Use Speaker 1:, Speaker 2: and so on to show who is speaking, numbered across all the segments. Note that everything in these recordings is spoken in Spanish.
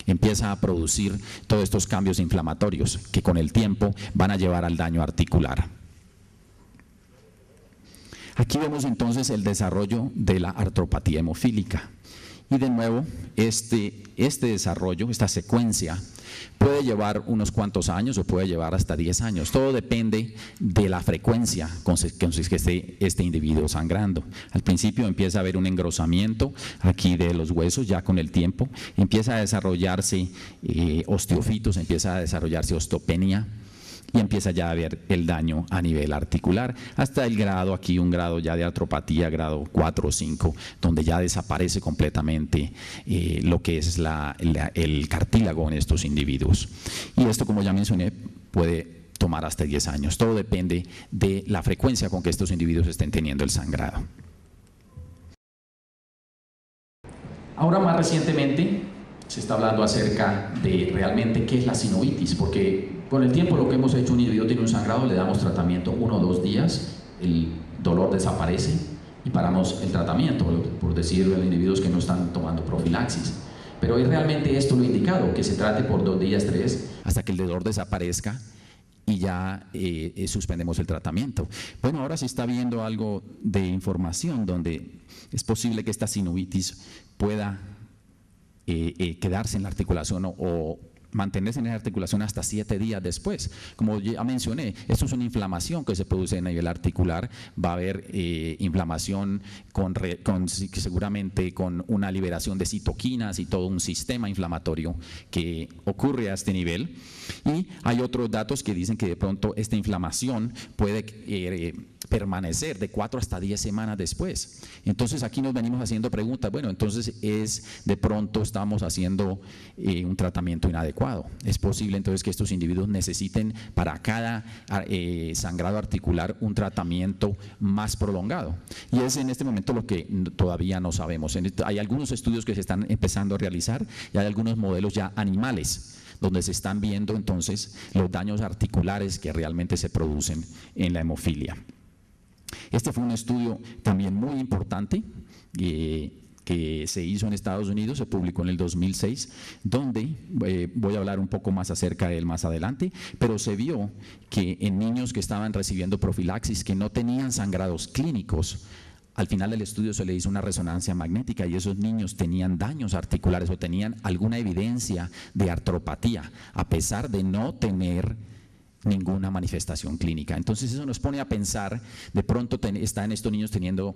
Speaker 1: empieza a producir todos estos cambios inflamatorios que con el tiempo van a llevar al daño articular. Aquí vemos entonces el desarrollo de la artropatía hemofílica. Y de nuevo, este desarrollo, esta secuencia, puede llevar unos cuantos años o puede llevar hasta 10 años. Todo depende de la frecuencia con que esté este individuo sangrando. Al principio empieza a haber un engrosamiento aquí de los huesos, ya con el tiempo empieza a desarrollarse osteofitos, empieza a desarrollarse osteopenia, y empieza ya a haber el daño a nivel articular, hasta el grado, aquí un grado ya de artropatía, grado 4 o 5, donde ya desaparece completamente lo que es el cartílago en estos individuos. Y esto, como ya mencioné, puede tomar hasta 10 años. Todo depende de la frecuencia con que estos individuos estén teniendo el sangrado. Ahora, más recientemente, se está hablando acerca de realmente qué es la sinovitis, porque con el tiempo lo que hemos hecho, un individuo tiene un sangrado, le damos tratamiento 1 o 2 días, el dolor desaparece y paramos el tratamiento, por decirlo a los individuos que no están tomando profilaxis. Pero es realmente esto lo indicado, que se trate por 2 días, 3, hasta que el dolor desaparezca y ya suspendemos el tratamiento. Bueno, ahora se está viendo algo de información donde es posible que esta sinovitis pueda quedarse en la articulación o mantenerse en la articulación hasta 7 días después. Como ya mencioné, esto es una inflamación que se produce a nivel articular, va a haber inflamación seguramente con una liberación de citoquinas y todo un sistema inflamatorio que ocurre a este nivel. Y hay otros datos que dicen que de pronto esta inflamación puede permanecer de 4 hasta 10 semanas después. Entonces aquí nos venimos haciendo preguntas, bueno, entonces de pronto estamos haciendo un tratamiento inadecuado. Es posible entonces que estos individuos necesiten para cada sangrado articular un tratamiento más prolongado. Y es en este momento lo que todavía no sabemos. Hay algunos estudios que se están empezando a realizar y hay algunos modelos ya animales donde se están viendo entonces los daños articulares que realmente se producen en la hemofilia. Este fue un estudio también muy importante que se hizo en Estados Unidos, se publicó en el 2006, donde voy a hablar un poco más acerca de él más adelante, pero se vio que en niños que estaban recibiendo profilaxis, que no tenían sangrados clínicos, al final del estudio se le hizo una resonancia magnética y esos niños tenían daños articulares o tenían alguna evidencia de artropatía, a pesar de no tener ninguna manifestación clínica. Entonces eso nos pone a pensar, de pronto están estos niños teniendo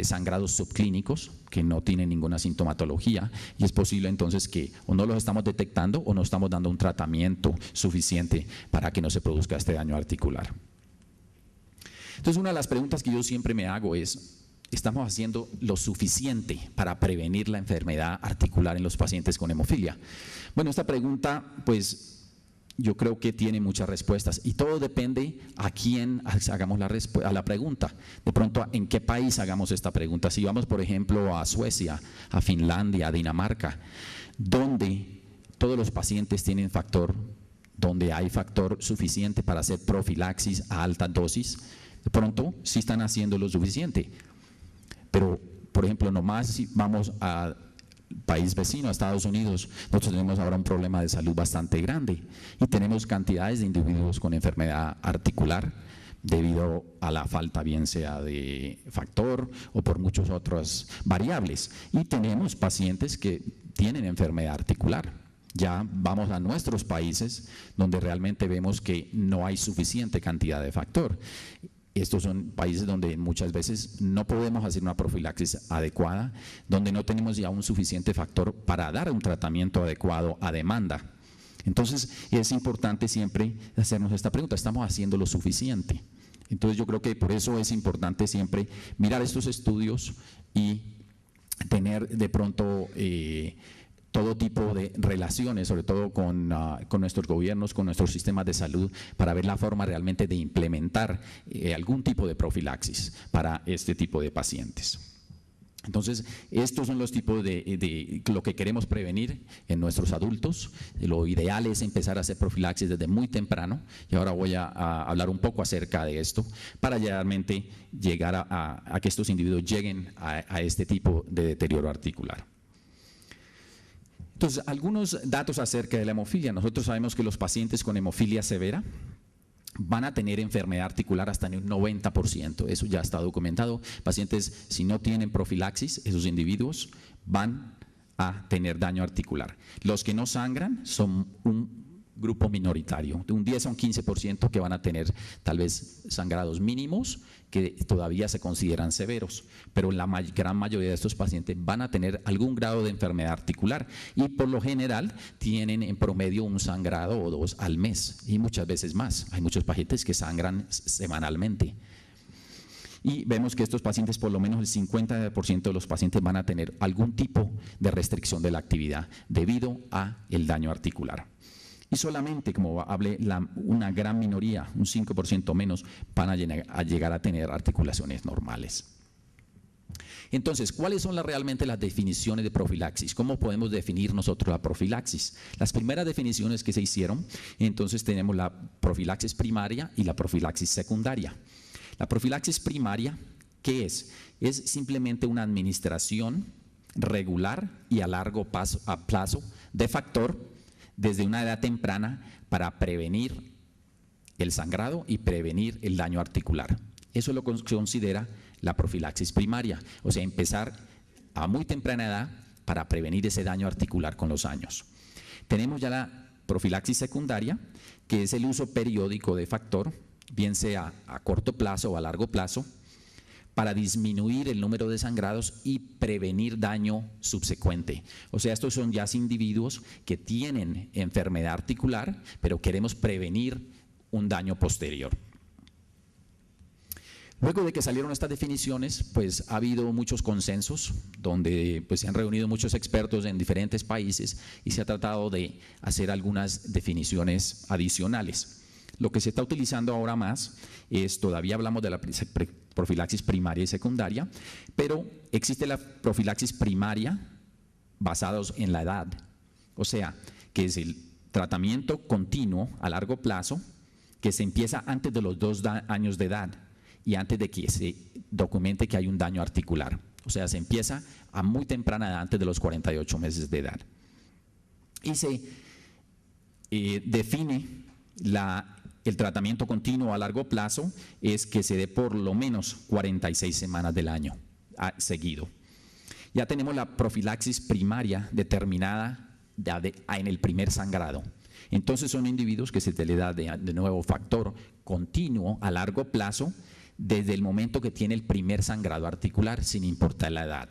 Speaker 1: sangrados subclínicos que no tienen ninguna sintomatología y es posible entonces que o no los estamos detectando o no estamos dando un tratamiento suficiente para que no se produzca este daño articular. Entonces una de las preguntas que yo siempre me hago es, ¿estamos haciendo lo suficiente para prevenir la enfermedad articular en los pacientes con hemofilia? Bueno, esta pregunta pues yo creo que tiene muchas respuestas y todo depende a quién hagamos la pregunta. De pronto, ¿en qué país hagamos esta pregunta? Si vamos, por ejemplo, a Suecia, a Finlandia, a Dinamarca, donde todos los pacientes tienen donde hay factor suficiente para hacer profilaxis a alta dosis, de pronto sí están haciendo lo suficiente. Pero, por ejemplo, nomás si vamos a país vecino, a Estados Unidos, nosotros tenemos ahora un problema de salud bastante grande y tenemos cantidades de individuos con enfermedad articular debido a la falta bien sea de factor o por muchas otras variables y tenemos pacientes que tienen enfermedad articular. Ya vamos a nuestros países donde realmente vemos que no hay suficiente cantidad de factor. Estos son países donde muchas veces no podemos hacer una profilaxis adecuada, donde no tenemos ya un suficiente factor para dar un tratamiento adecuado a demanda. Entonces es importante siempre hacernos esta pregunta, ¿estamos haciendo lo suficiente? Entonces yo creo que por eso es importante siempre mirar estos estudios y tener de pronto todo tipo de relaciones, sobre todo con nuestros gobiernos, con nuestros sistemas de salud, para ver la forma realmente de implementar algún tipo de profilaxis para este tipo de pacientes. Entonces, estos son los tipos de lo que queremos prevenir en nuestros adultos. Lo ideal es empezar a hacer profilaxis desde muy temprano y ahora voy a hablar un poco acerca de esto para realmente llegar a que estos individuos lleguen a este tipo de deterioro articular. Entonces, algunos datos acerca de la hemofilia. Nosotros sabemos que los pacientes con hemofilia severa van a tener enfermedad articular hasta en un 90%, eso ya está documentado. Pacientes, si no tienen profilaxis, esos individuos van a tener daño articular. Los que no sangran son un grupo minoritario, de un 10 a un 15% que van a tener tal vez sangrados mínimos que todavía se consideran severos, pero la gran mayoría de estos pacientes van a tener algún grado de enfermedad articular y por lo general tienen en promedio un sangrado o dos al mes y muchas veces más. Hay muchos pacientes que sangran semanalmente. Y vemos que estos pacientes, por lo menos el 50% de los pacientes van a tener algún tipo de restricción de la actividad debido a el daño articular. Y solamente, como hablé, una gran minoría, un 5% menos, van a llegar a tener articulaciones normales. Entonces, ¿cuáles son realmente las definiciones de profilaxis? ¿Cómo podemos definir nosotros la profilaxis? Las primeras definiciones que se hicieron, entonces tenemos la profilaxis primaria y la profilaxis secundaria. La profilaxis primaria, ¿qué es? Es simplemente una administración regular y a largo plazo de factor desde una edad temprana para prevenir el sangrado y prevenir el daño articular. Eso es lo que considera la profilaxis primaria, o sea, empezar a muy temprana edad para prevenir ese daño articular con los años. Tenemos ya la profilaxis secundaria, que es el uso periódico de factor, bien sea a corto plazo o a largo plazo, para disminuir el número de sangrados y prevenir daño subsecuente. O sea, estos son ya individuos que tienen enfermedad articular, pero queremos prevenir un daño posterior. Luego de que salieron estas definiciones, pues ha habido muchos consensos, donde pues, se han reunido muchos expertos en diferentes países y se ha tratado de hacer algunas definiciones adicionales. Lo que se está utilizando ahora más es, todavía hablamos de la profilaxis primaria y secundaria, pero existe la profilaxis primaria basados en la edad, o sea, que es el tratamiento continuo a largo plazo que se empieza antes de los 2 años de edad y antes de que se documente que hay un daño articular, o sea, se empieza a muy temprana edad, antes de los 48 meses de edad. Y se define el tratamiento continuo a largo plazo es que se dé por lo menos 46 semanas del año seguido. Ya tenemos la profilaxis primaria determinada en el primer sangrado. Entonces son individuos que se le da de nuevo factor continuo a largo plazo desde el momento que tiene el primer sangrado articular, sin importar la edad.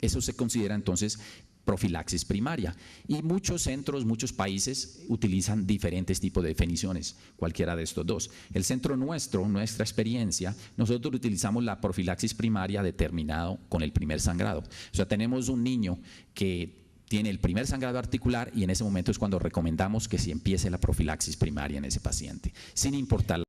Speaker 1: Eso se considera entonces profilaxis primaria. Y muchos centros, muchos países utilizan diferentes tipos de definiciones, cualquiera de estos dos. El centro nuestro, nuestra experiencia, nosotros utilizamos la profilaxis primaria determinado con el primer sangrado. O sea, tenemos un niño que tiene el primer sangrado articular y en ese momento es cuando recomendamos que se empiece la profilaxis primaria en ese paciente, sin importar